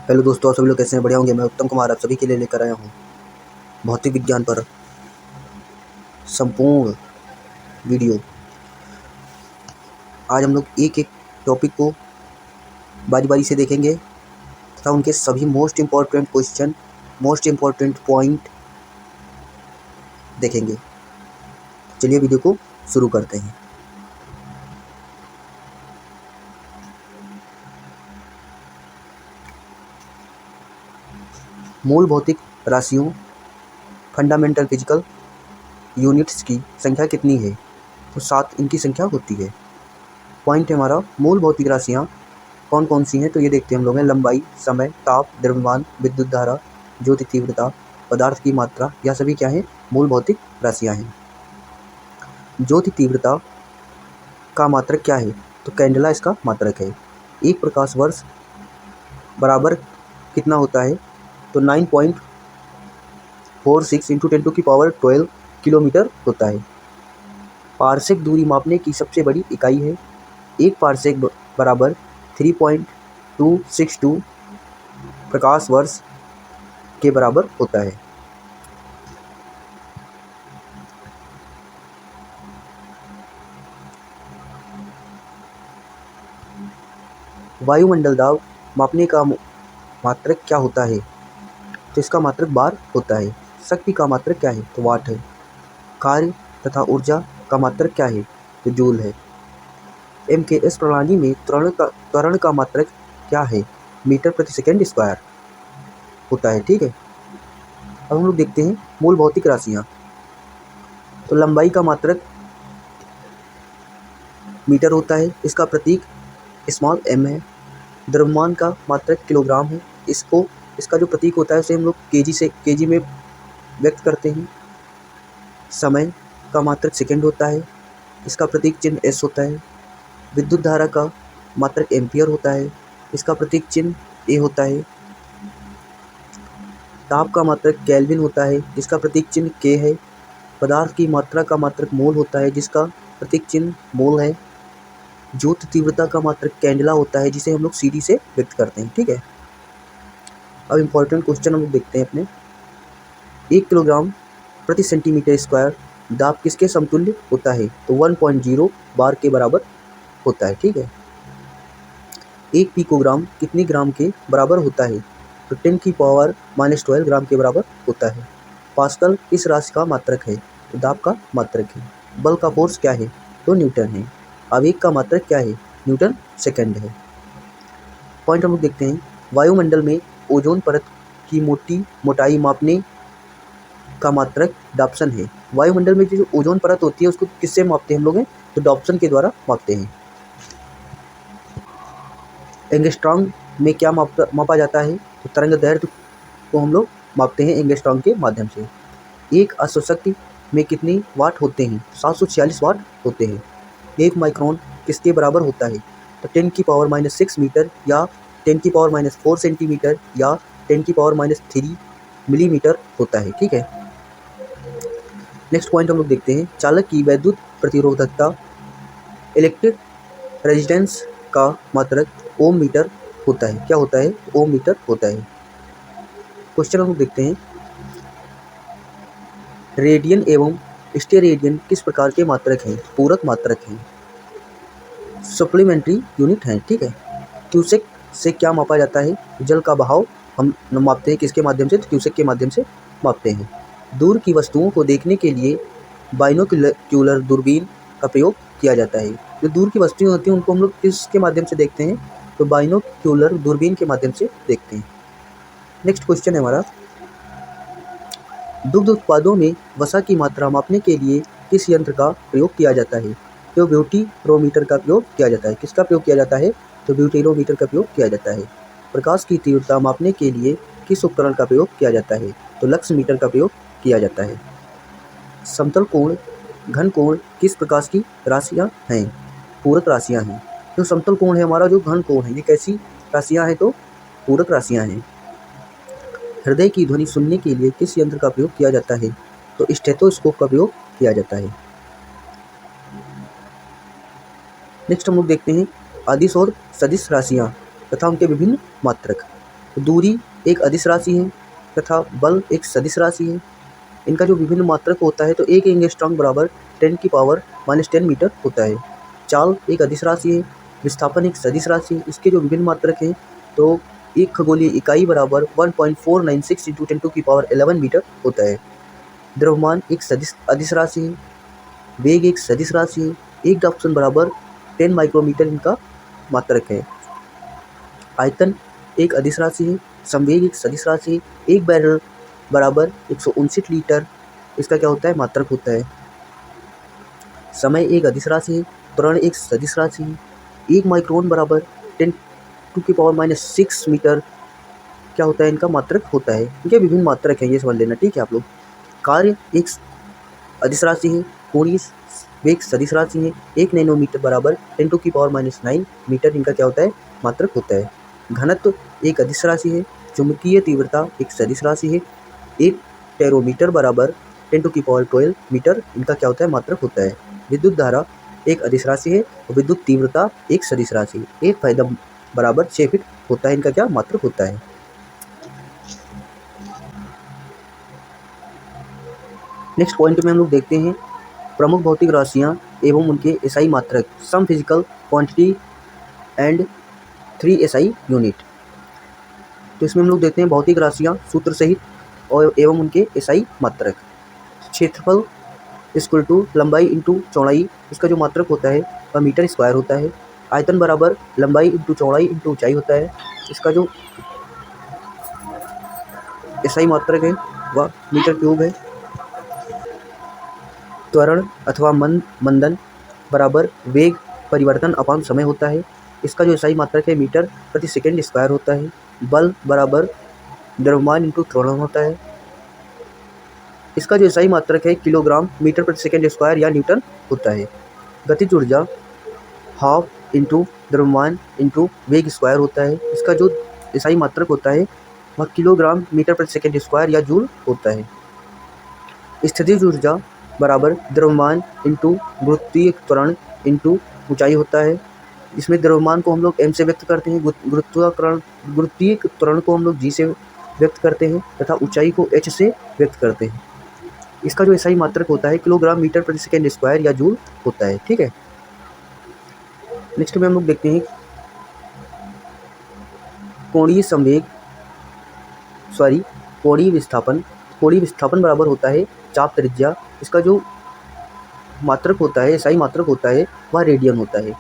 Hello दोस्तों, आप सभी लोग कैसे हैं? बढ़िया होंगे। मैं उत्तम कुमार आप सभी के लिए लेकर आया हूँ भौतिक विज्ञान पर संपूर्ण वीडियो। आज हम लोग एक एक टॉपिक को बारी बारी से देखेंगे तथा उनके सभी most important question, most important point देखेंगे। चलिए वीडियो को शुरू करते हैं। मूल भौतिक राशियों फंडामेंटल फिजिकल यूनिट्स की संख्या कितनी है? तो 7 इनकी संख्या होती है। पॉइंट है हमारा, मूल भौतिक राशियाँ कौन कौन सी हैं? तो ये देखते हैं हम लोग हैं। लंबाई, समय, ताप, द्रव्यमान, विद्युत धारा, ज्योति तीव्रता, पदार्थ की मात्रा, यह सभी क्या है? मूल भौतिक राशियाँ हैं। ज्योति तीव्रता का मात्रक क्या है? तो कैंडला इसका मात्रक है। एक प्रकाश वर्ष बराबर कितना होता है? तो 9.46 इंटू 10⁻12 किलोमीटर होता है। पारसेक दूरी मापने की सबसे बड़ी इकाई है। एक पारसेक बराबर 3.262 प्रकाश वर्ष के बराबर होता है। वायुमंडल दाब मापने का मात्रक क्या होता है? तो इसका मात्रक बार होता है। शक्ति का मात्रक क्या है? तो वाट है। कार्य तथा ऊर्जा का मात्रक क्या है? तो जूल है। MKS प्रणाली में त्वरण का मात्रक क्या है? मीटर प्रति सेकंड स्क्वायर होता है। ठीक है, अब हम लोग देखते हैं मूल भौतिक राशियाँ। तो लंबाई का मात्रक मीटर होता है, इसका प्रतीक स्मॉल m है। द्रव्यमान का मात्रक किलोग्राम है, इसका जो प्रतीक होता है उसे हम लोग केजी में व्यक्त करते हैं। समय का मात्रक सेकंड होता है, इसका प्रतीक चिन्ह s होता है। विद्युत धारा का मात्रक एम्पियर होता है, इसका प्रतीक चिन्ह A होता है। ताप का मात्रक केल्विन होता है, जिसका प्रतीक चिन्ह K है। पदार्थ की मात्रा का मात्रक मोल होता है, जिसका प्रतीक चिन्ह मोल है। ज्योति तीव्रता का मात्रक कैंडला होता है, जिसे हम लोग CD से व्यक्त करते हैं। ठीक है, अब इम्पोर्टेंट क्वेश्चन हम लोग देखते हैं अपने। 1 किलोग्राम प्रति सेंटीमीटर स्क्वायर दाब किसके समतुल्य होता है? तो 1.0 बार के बराबर होता है। ठीक है, 1 पिकोग्राम कितनी ग्राम के बराबर होता है? तो 10⁻⁻12 ग्राम के बराबर होता है। पास्कल इस राशि का मात्रक है? तो दाब का मात्रक है। बल का फोर्स क्या है? तो न्यूटन है। आवेग का मात्रक क्या है? न्यूटन सेकंड है। पॉइंट हम लोग देखते हैं। वायुमंडल में ओजोन परत की मोटाई मापने का मात्रक डॉप्सन है। वायुमंडल में जो ओजोन परत होती है उसको किससे मापते हैं हम लोग हैं? तो डॉप्सन के द्वारा मापते हैं। एंगस्ट्रॉम में क्या मापा जाता है? तो तरंग दैर्ध्य को हम लोग मापते हैं एंगस्ट्रॉम के माध्यम से। एक अश्वशक्ति में कितनी वाट होते हैं? 746 वाट होते हैं। 1 माइक्रोन किसके बराबर होता है? तो 10⁻⁻6 मीटर या 10⁻⁻4 सेंटीमीटर या 10⁻⁻3 मिलीमीटर होता है। ठीक है, नेक्स्ट पॉइंट हम लोग देखते हैं। चालक की वैद्युत प्रतिरोधकता इलेक्ट्रिक रेजिस्टेंस का मात्रक ओम मीटर होता है। क्या होता है? ओम मीटर होता है। क्वेश्चन हम लोग देखते हैं। रेडियन एवं स्टेरेडियन किस प्रकार के मात्रक हैं? पूरक मात्रक हैं, सप्लीमेंट्री यूनिट हैं। ठीक है, क्यूसेक से क्या मापा जाता है? जल का बहाव हम मापते हैं किसके माध्यम से? तो क्यूसेक के माध्यम से मापते हैं। दूर की वस्तुओं को देखने के लिए बाइनोक्यूलर दूरबीन का प्रयोग किया जाता है। जो दूर की वस्तुएं होती हैं उनको हम लोग किसके माध्यम से देखते हैं? तो बाइनोक्यूलर दूरबीन के माध्यम से देखते हैं। नेक्स्ट क्वेश्चन है हमारा, दुग्ध उत्पादों में वसा की मात्रा मापने के लिए किस यंत्र का प्रयोग किया जाता है? तो ब्यूटीरोमीटर का प्रयोग किया जाता है। किसका प्रयोग किया जाता है? तो ब्यूटीरोमीटर का प्रयोग किया जाता है। प्रकाश की तीव्रता मापने के लिए किस उपकरण का प्रयोग किया जाता है? तो लक्स मीटर का प्रयोग किया जाता है। समतल कोण, घन कोण किस प्रकार की राशियाँ हैं? पूरक राशियाँ हैं। जो समतल कोण है हमारा, जो घन कोण है, ये कैसी राशियाँ हैं? तो पूरक राशियाँ हैं। हृदय की ध्वनि सुनने के लिए किस यंत्र का प्रयोग किया जाता है? तो स्टेथोस्कोप का प्रयोग किया जाता है। नेक्स्ट हम लोग देखते हैं अदिश और सदिश राशियाँ तथा उनके विभिन्न मात्रक। दूरी एक अदिश राशि है तथा बल एक सदिश राशि है। इनका जो विभिन्न मात्रक होता है तो एक एंगस्ट्रॉम बराबर 10⁻⁻10 मीटर होता है। चाल एक अदिश राशि है, विस्थापन एक सदिश राशि है। इसके जो विभिन्न मात्रक हैं तो एक खगोलीय इकाई बराबर 1.496 × 10⁻11 मीटर होता है। द्रव्यमान एक सदिश अदिश राशि है, वेग एक सदिश राशि है। एक डाप्सन बराबर 10 माइक्रोमीटर इनका मात्रक है। आयतन एक अदिश राशि है, संवेग एक सदिश राशि है। एक बैरल बराबर 159 लीटर इसका क्या होता है मात्रक होता है। समय एक अदिश राशि है, त्वरण एक सदिश राशि है। एक माइक्रोन बराबर 10⁻⁻6 मीटर क्या होता है इनका मात्रक होता है। इनके विभिन्न मात्रक हैं, ये समझ लेना, ठीक है आप लोग। कार्य एक अदिश राशि है, कोणीय वेग सदिश राशि है। 1 नैनोमीटर बराबर 10⁻⁹ मीटर इनका क्या होता है मात्रक होता है। घनत्व एक अदिश राशि है, चुंबकीय तीव्रता एक सदिश राशि है। 1 टेरोमीटर बराबर 10⁻12 मीटर इनका क्या होता है मात्रक होता है। विद्युत धारा एक अदिश राशि है और विद्युत तीव्रता एक सदिश राशि है। 1 फायदा बराबर 6 फीट होता है, इनका क्या मात्रक होता है। नेक्स्ट पॉइंट में हम लोग देखते हैं प्रमुख भौतिक राशियाँ एवं उनके एसआई मात्रक, some physical quantity and 3 SI unit. तो इसमें हम लोग देखते हैं भौतिक राशियाँ सूत्र सहित और एवं उनके एसआई मात्रक। क्षेत्रफल इक्वल टू लंबाई इंटू चौड़ाई, इसका जो मात्रक होता है वह मीटर स्क्वायर होता है। आयतन बराबर लंबाई इंटू चौड़ाई इंटू ऊंचाई होता है, इसका जो एसआई मात्रक है वह मीटर क्यूब है। त्वरण अथवा मंदन बराबर वेग परिवर्तन अपान समय होता है, इसका जो एसआई मात्रक है मीटर प्रति सेकंड स्क्वायर होता है। बल बराबर द्रव्यमान इंटू त्वरण होता है, इसका जो एसआई मात्रक है किलोग्राम मीटर प्रति सेकंड स्क्वायर या न्यूटन होता है। गतिज ऊर्जा हाफ इंटू द्रव्यमान इंटू वेग स्क्वायर होता है, इसका जो एसआई मात्रक होता है वह किलोग्राम मीटर प्रति सेकंड स्क्वायर या जूल होता है। स्थितिज ऊर्जा बराबर द्रव्यमान इंटू गुरुत्वीय त्वरण इंटू ऊंचाई होता है, इसमें द्रव्यमान को हम लोग m से व्यक्त करते हैं, गुरुत्वीय त्वरण को हम लोग g से व्यक्त करते हैं तथा ऊंचाई को h से व्यक्त करते हैं। इसका जो एसआई मात्रक होता है किलोग्राम मीटर प्रति सेकंड स्क्वायर या जूल होता है, ठीक है। नेक्स्ट में हम लोग देखते हैं कोणीय संवेग कोणीय विस्थापन। कोणीय विस्थापन बराबर होता है चाप त्रिज्या, इसका जो मात्रक होता है एसआई मात्रक होता है वह रेडियन होता है।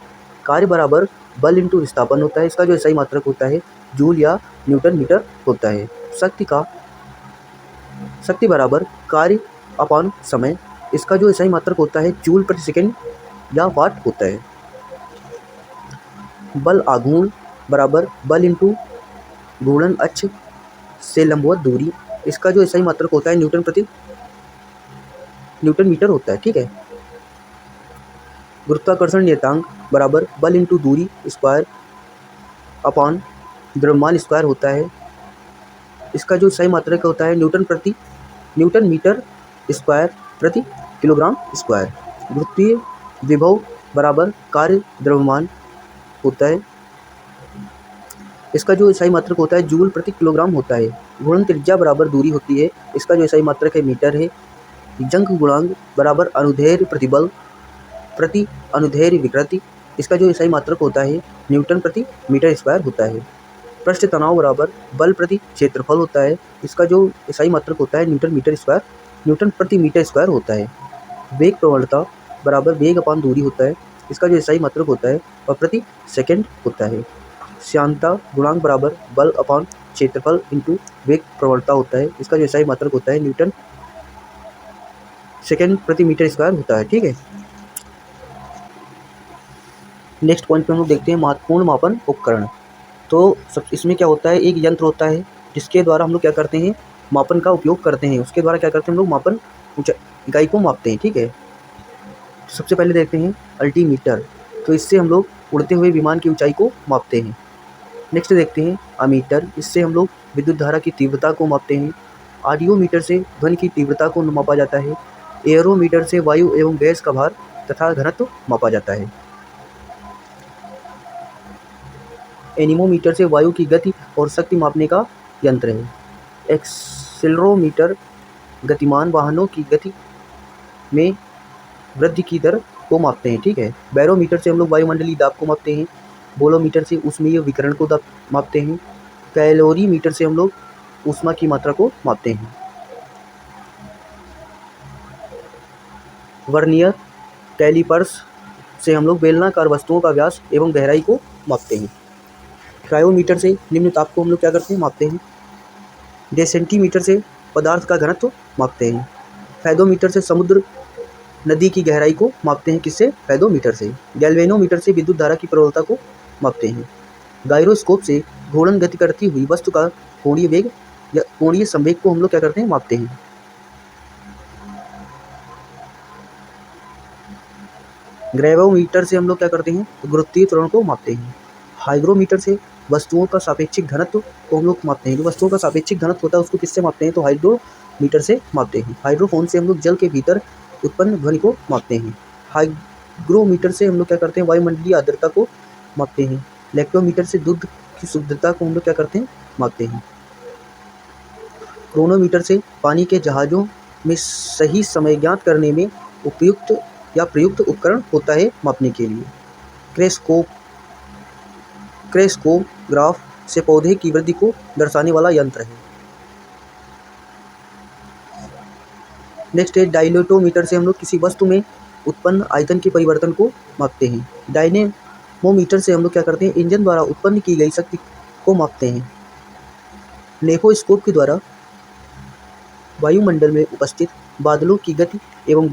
कार्य बराबर बल इंटू विस्थापन होता है, इसका जो एसआई मात्रक होता है जूल या न्यूटन मीटर होता है। शक्ति बराबर कार्य अपान समय, इसका जो एसआई मात्रक होता है जूल प्रति सेकंड या वाट होता है। बल आघूर्ण बराबर बल इंटू घूर्णन अक्ष से लंबवत दूरी, इसका जो एसआई मात्रक होता है न्यूटन मीटर होता है, ठीक है। गुरुत्वाकर्षण नियतांक बराबर बल इंटू दूरी स्क्वायर अपान द्रव्यमान स्क्वायर होता है, इसका जो एसआई मात्रक होता है न्यूटन मीटर स्क्वायर प्रति किलोग्राम स्क्वायर। गुरुत्वीय विभव बराबर कार्य द्रव्यमान होता है, इसका जो एसआई मात्रक होता है जूल प्रति किलोग्राम होता है। घूर्णन त्रिज्या बराबर दूरी होती है, इसका जो एसआई मात्रक है मीटर है। जंग गुणांक बराबर अनुदैर्ध्य प्रतिबल प्रति अनुदैर्ध्य विकृति, इसका जो एसआई मात्रक होता है न्यूटन प्रति मीटर स्क्वायर होता है। पृष्ठ तनाव बराबर बल प्रति क्षेत्रफल होता है, इसका जो एसआई मात्रक होता है न्यूटन प्रति मीटर स्क्वायर होता है। वेग प्रवणता बराबर वेग अपान दूरी होता है, इसका जो एसआई मात्रक होता है वह प्रति सेकंड होता है। श्यानता गुणांक बराबर बल अपान क्षेत्रफल इंटू वेग प्रवणता होता है, इसका जो एसआई मात्रक होता है न्यूटन सेकंड प्रति मीटर स्क्वायर होता है, ठीक है। नेक्स्ट पॉइंट पे हम लोग देखते हैं महत्वपूर्ण मापन उपकरण। तो सब इसमें क्या होता है, एक यंत्र होता है जिसके द्वारा हम लोग क्या करते हैं मापन का उपयोग करते हैं, उसके द्वारा क्या करते हैं हम लोग मापन इकाई को मापते हैं, ठीक है। सबसे पहले देखते हैं अल्टीमीटर, तो इससे हम लोग उड़ते हुए विमान की ऊंचाई को मापते हैं। नेक्स्ट देखते हैं अमीटर, इससे हम लोग विद्युत धारा की तीव्रता को मापते हैं। ऑडियोमीटर से ध्वनि की तीव्रता को मापा जाता है। एयरोमीटर से वायु एवं गैस का भार तथा घनत्व मापा जाता है। एनीमोमीटर से वायु की गति और शक्ति मापने का यंत्र है। एक्सेलेरोमीटर गतिमान वाहनों की गति में वृद्धि की दर को मापते हैं, ठीक है। बैरोमीटर से हम लोग वायुमंडलीय दाब को मापते हैं। बोलोमीटर से ऊष्मीय विकिरण को मापते हैं। कैलोरीमीटर से हम लोग ऊष्मा की मात्रा को मापते हैं। वर्नियर कैलिपर्स से हम लोग बेलनाकार वस्तुओं का व्यास एवं गहराई को मापते हैं। क्रायोमीटर से निम्न ताप को हम लोग क्या करते हैं, मापते हैं। डेसेंटीमीटर से पदार्थ का घनत्व मापते हैं। फैदोमीटर से समुद्र नदी की गहराई को मापते हैं। किससे? फैदोमीटर से। गैल्वेनोमीटर से विद्युत धारा की प्रबलता को मापते हैं। गायरोस्कोप से घूर्णन गति करती हुई वस्तु का कोणीय वेग या कोणीय संवेग को हम लोग क्या करते हैं, मापते हैं। ग्रेवोमीटर से हम लोग क्या करते हैं, गुरुत्वीय त्वरण को मापते हैं। हाइग्रोमीटर से वस्तुओं का सापेक्षिक घनत्व को हम लोग मापते हैं। जो वस्तुओं का सापेक्षिक घनत्व होता है उसको किससे मापते हैं, तो हाइड्रोमीटर से मापते हैं। हाइड्रोफोन से हम लोग जल के भीतर उत्पन्न ध्वनि को मापते हैं। हाइग्रोमीटर से हम लोग क्या करते हैं, वायुमंडलीय आर्द्रता को मापते हैं। लैक्टोमीटर से दूध की शुद्धता को हम लोग क्या करते हैं, मापते हैं। क्रोनोमीटर से पानी के जहाज़ों में सही समय ज्ञात करने में उपयुक्त या प्रयुक्त उपकरण होता है मापने के लिए। क्रेस्कोग्राफ से पौधे की वृद्धि को दर्शाने वाला यंत्र है। नेक्स्ट है डायलेटोमीटर से हम लोग किसी वस्तु में उत्पन्न आयतन के परिवर्तन को मापते हैं। डायनेमोमीटर से हम लोग क्या करते हैं, इंजन द्वारा उत्पन्न की गई शक्ति को मापते हैं। नेफोस्कोप के द्वारा वायुमंडल में उपस्थित बादलों की गति एवं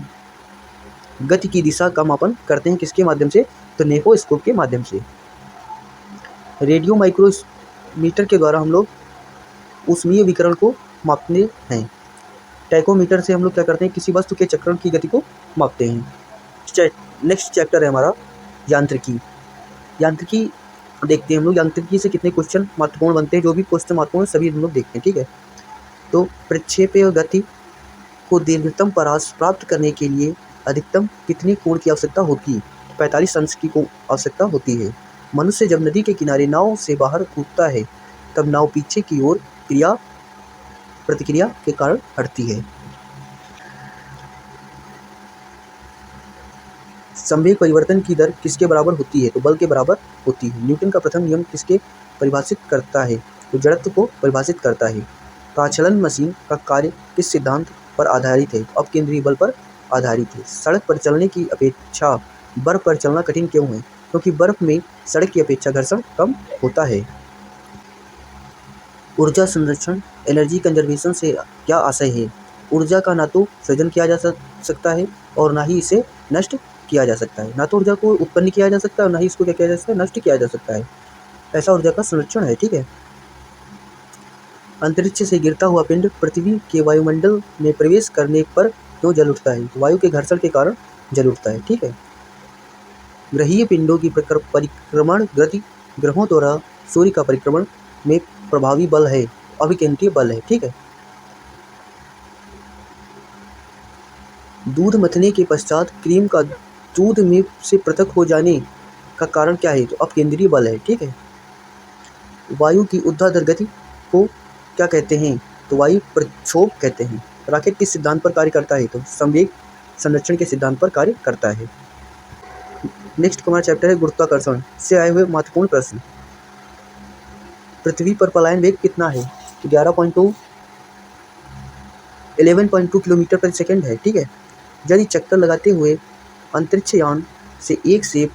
गति की दिशा का मापन करते हैं। किसके माध्यम से, तो नेफोस्कोप के माध्यम से। रेडियो माइक्रोमीटर के द्वारा हम लोग ऊष्मीय विकिरण को मापते हैं। टैकोमीटर से हम लोग क्या करते हैं, किसी वस्तु के चक्रण की गति को मापते हैं। नेक्स्ट चैप्टर है हमारा यांत्रिकी। यांत्रिकी देखते हैं हम लोग, यांत्रिकी से कितने क्वेश्चन महत्वपूर्ण बनते हैं, जो भी क्वेश्चन महत्वपूर्ण सभी हम लोग देखते हैं, ठीक है। तो प्रक्षेपीय गति को दीर्घतम परास प्राप्त करने के लिए अधिकतम कितने कोण की आवश्यकता होती है, 45 अंश की आवश्यकता होती है। मनुष्य जब नदी के किनारे नाव से बाहर कूदता है तब नाव पीछे की ओर प्रतिक्रिया के कारण हटती है। संवेग परिवर्तन की दर किसके बराबर होती है, तो बल के बराबर होती है। न्यूटन का प्रथम नियम किसके परिभाषित करता है, तो जड़त्व को परिभाषित करता है। प्राचलन मशीन का कार्य किस सिद्धांत पर आधारित है, तो अपकेंद्रीय बल पर आधारित है। सड़क पर चलने की अपेक्षा बर्फ पर चलना कठिन क्यों है, क्योंकि बर्फ में सड़क की अपेक्षा घर्षण कम होता है। ऊर्जा संरक्षण एनर्जी कंजर्वेशन से क्या आशय है, ऊर्जा का ना तो सृजन किया जा सकता है और ना ही इसे नष्ट किया जा सकता है। ना तो ऊर्जा को उत्पन्न किया जा सकता है और ना ही इसको क्या किया जा सकता है, नष्ट किया जा सकता है। ऐसा ऊर्जा का संरक्षण है, ठीक है। अंतरिक्ष से गिरता हुआ पिंड पृथ्वी के वायुमंडल में प्रवेश करने पर क्यों जल उठता है, वायु के घर्षण के कारण जल उठता है, ठीक है। ग्रहीय पिंडों की परिक्रमण गति ग्रहों द्वारा सूर्य का परिक्रमण में प्रभावी बल है, अभिकेंद्रीय बल है, ठीक है। दूध मथने के पश्चात क्रीम का दूध में से पृथक हो जाने का कारण क्या है, तो अपकेंद्रीय बल है, ठीक है। वायु की ऊर्ध्वाधर गति को क्या कहते हैं, तो वायु प्रक्षोभ कहते हैं। रॉकेट किस सिद्धांत पर कार्य करता है, तो संवेग संरक्षण के सिद्धांत पर कार्य करता है। नेक्स्ट हमारा चैप्टर है गुरुत्वाकर्षण से आए हुए महत्वपूर्ण प्रश्न। पृथ्वी पर पलायन वेग कितना है, तो 11.2 किलोमीटर प्रति सेकंड है, ठीक है। यदि चक्कर लगाते हुए अंतरिक्ष यान से एक सेब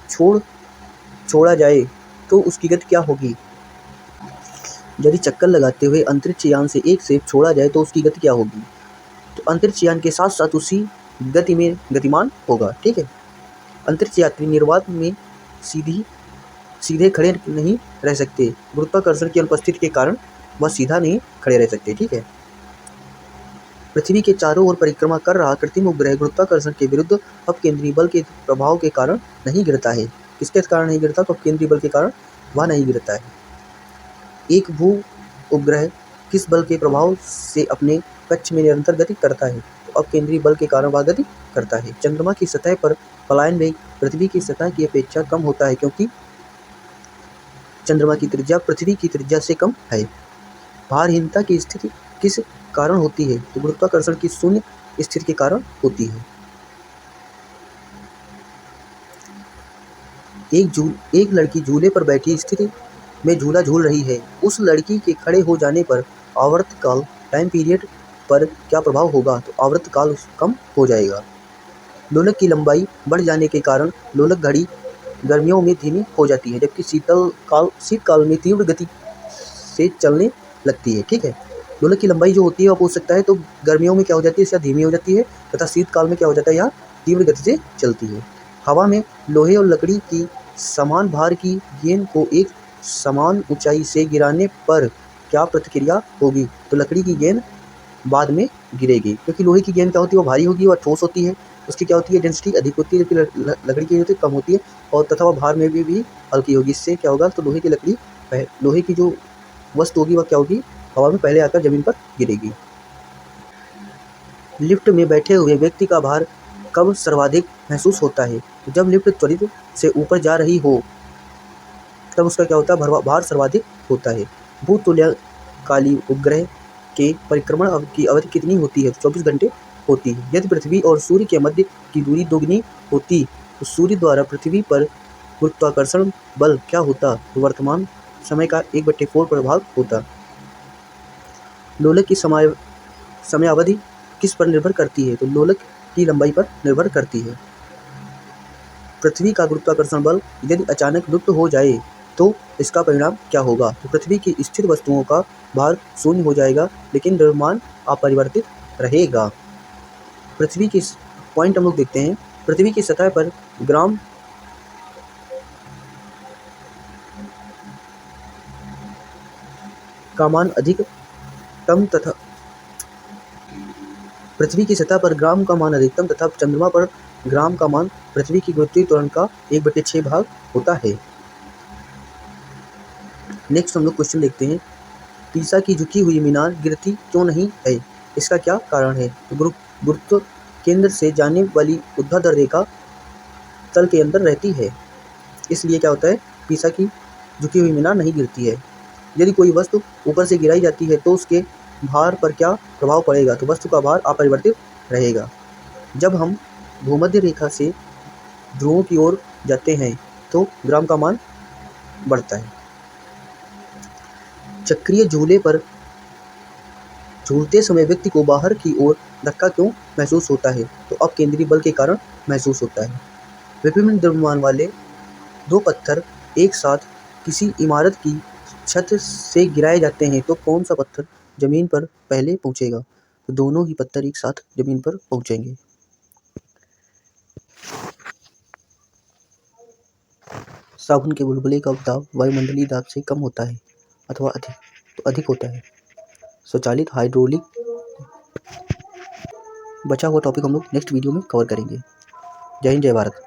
छोड़ा जाए तो उसकी गति क्या होगी। यदि चक्कर लगाते हुए अंतरिक्ष यान से एक सेब छोड़ा जाए तो उसकी गति क्या होगी, तो अंतरिक्ष यान के साथ साथ उसी गति में गतिमान होगा, ठीक है। अंतरिक्ष यात्री निर्वात में सीधे खड़े नहीं रह सकते, गुरुत्वाकर्षण की अनुपस्थिति के कारण वह सीधा नहीं खड़े रह सकते, ठीक है। पृथ्वी के चारों ओर परिक्रमा कर रहा कृत्रिम उपग्रह गुरुत्वाकर्षण के विरुद्ध अपकेंद्रीय बल के प्रभाव के कारण नहीं गिरता है। किसके कारण नहीं गिरता, तो अपकेंद्रीय बल के कारण वह नहीं गिरता है। एक भू उपग्रह किस बल के प्रभाव से अपने कक्ष में निरंतर गति करता है, तो अपकेंद्रीय बल के कारण वह गति करता है। चंद्रमा की सतह पर पलायन वेग पृथ्वी की सतह की अपेक्षा कम होता है, क्योंकि चंद्रमा की त्रिज्या पृथ्वी की त्रिज्या से कम है। भारहीनता की स्थिति किस कारण होती है? तो गुरुत्वाकर्षण की शून्य स्थिति के कारण होती है। एक लड़की झूले पर बैठी स्थिति में झूला झूल रही है। उस लड़की के खड़े हो जाने पर आवर्तकाल टाइम पीरियड पर क्या प्रभाव होगा? तो आवर्तकाल कम हो जाएगा। लोलक की लंबाई बढ़ जाने के कारण लोलक घड़ी गर्मियों में धीमी हो जाती है, जबकि शीतकाल में तीव्र गति से चलने लगती है। ठीक है, लोलक की लंबाई जो होती है वो पूछ सकता है, तो गर्मियों में क्या हो जाती है, धीमी हो जाती है, तथा शीतकाल में क्या हो जाता है, यहाँ तीव्र गति से चलती है। हवा में लोहे और लकड़ी की समान भार की गेंद को एक समान ऊंचाई से गिराने पर क्या प्रतिक्रिया होगी? तो लकड़ी की गेंद बाद में गिरेगी, क्योंकि लोहे की गेंद क्या होती है, वो भारी होगी, वह ठोस होती है, उसकी क्या होती है, डेंसिटी अधिक होती है, जबकि लकड़ी की होती है कम होती है, और तथा वह भार में भी हल्की होगी। इससे क्या होगा, तो लोहे की जो वस्तु होगी वह क्या होगी, हवा में पहले आकर जमीन पर गिरेगी। लिफ्ट में बैठे हुए व्यक्ति का भार कब सर्वाधिक महसूस होता है? तो जब लिफ्ट त्वरित से ऊपर जा रही हो तब उसका क्या होता है, भार सर्वाधिक होता है। भूतुल्यकाली उपग्रह के परिक्रमण की अवधि कितनी होती है? 24 घंटे होती है। यदि पृथ्वी और सूर्य के मध्य की दूरी दोगुनी होती तो सूर्य द्वारा पृथ्वी पर गुरुत्वाकर्षण बल क्या होता? तो वर्तमान समय का 1/4 प्रभाव होता। लोलक की समयावधि किस पर निर्भर करती है? तो लोलक की लंबाई पर निर्भर करती है। पृथ्वी का गुरुत्वाकर्षण बल यदि अचानक लुप्त हो जाए तो इसका परिणाम क्या होगा? तो पृथ्वी की स्थिर वस्तुओं का भार शून्य हो जाएगा, लेकिन द्रव्यमान अपरिवर्तित रहेगा। पृथ्वी की पॉइंट हम लोग देखते हैं। पृथ्वी की सतह पर ग्राम का मान अधिकतम तथा पृथ्वी की सतह पर ग्राम का मान अधिकतम तथा चंद्रमा पर ग्राम का मान पृथ्वी की गुरुत्वीय त्वरण का 1/6 भाग होता है। नेक्स्ट हम लोग क्वेश्चन देखते हैं। पीसा की झुकी हुई मीनार गिरती क्यों नहीं है? इसका क्या कारण है? तो गुरुत्व केंद्र से जाने वाली ऊर्ध्वाधर रेखा तल के अंदर रहती है, इसलिए क्या होता है, पीसा की झुकी हुई मीनार नहीं गिरती है। यदि कोई वस्तु ऊपर से गिराई जाती है तो उसके भार पर क्या प्रभाव पड़ेगा? तो वस्तु का भार अपरिवर्तित रहेगा। जब हम भूमध्य रेखा से ध्रुवों की ओर जाते हैं तो ग्राम का मान बढ़ता है। चक्रीय झूले पर झूलते समय व्यक्ति को बाहर की ओर धक्का क्यों महसूस होता है? तो अपकेंद्री बल के कारण महसूस होता है। विभिन्न द्रव्यमान वाले दो पत्थर एक साथ किसी इमारत की छत से गिराए जाते हैं तो कौन सा पत्थर जमीन पर पहले पहुंचेगा? तो दोनों ही पत्थर एक साथ जमीन पर पहुंचेंगे। साबुन के बुलबुले का दाब वायुमंडलीय दाब से कम होता है अथवा अधिक होता है। स्वचालित हाइड्रोलिक। बचा हुआ टॉपिक हम लोग नेक्स्ट वीडियो में कवर करेंगे। जय हिंद, जय भारत।